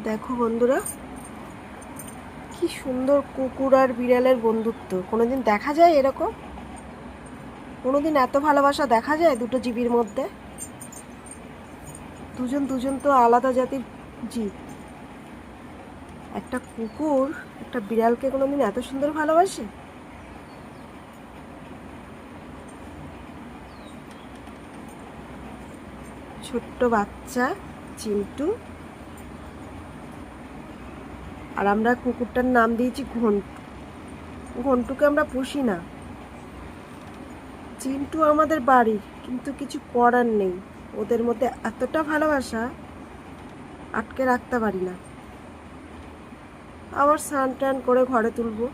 দেখো বন্ধুরা, কি সুন্দর কুকুর আর বিড়ালের বন্ধুত্ব। কোনোদিন দেখা যায় এরকম? কোনোদিন এত ভালোবাসা দেখা যায় দুটো জীবের মধ্যে? দুজন দুজন তো আলাদা জাতির জীব। একটা কুকুর একটা বিড়ালকে কোনোদিন এত সুন্দর ভালোবাসে? ছোট্ট বাচ্চা চিন্টু, আর আমরা কুকুরটার নাম দিয়েছি ঘন্টু। ঘন্টুকে আমরা পুষি না। চিন্টু আমাদের বাড়ির, কিন্তু কিছু করার নেই। ওদের মধ্যে এতটা ভালোবাসা, আটকে রাখতে পারি না। আবার স্নান টান করে ঘরে তুলবো।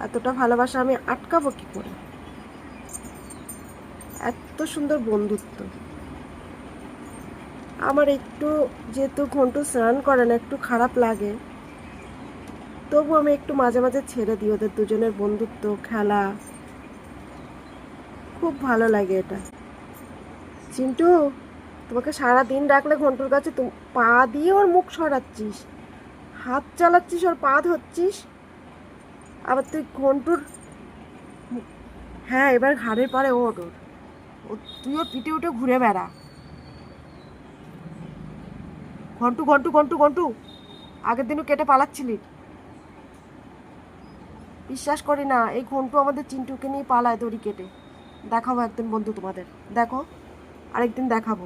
এতটা ভালোবাসা আমি আটকাবো কি করে? এত সুন্দর বন্ধুত্ব। আমার একটু, যেহেতু ঘন্টু স্নান করে না, একটু খারাপ লাগে, তবু আমি একটু মাঝে মাঝে ছেড়ে দিই। ওদের দুজনের বন্ধুত্ব, খেলা খুব ভালো লাগে এটা। চিন্টু, তোমাকে সারা দিন রাখলে ঘন্টুর কাছে পা দিয়ে ওর মুখ সরাচ্ছিস, হাত চালাচ্ছিস, ওর পা ধরছিস, আবার তুই ঘন্টুর। হ্যাঁ, এবার ঘাড়ের পাড়ে ওঠ ওর। তুইও পিঠে উঠে ঘুরে বেড়া। ঘন্টু ঘন্টু ঘন্টু ঘন্টু, আগের দিনও কেটে পালাচ্ছিলি। বিশ্বাস করি না, এই ঘন্টু আমাদের চিন্টুকে নিয়ে পালায় দড়ি কেটে। দেখাবো একদিন বন্ধু তোমাদের, দেখো, আরেকদিন দেখাবো।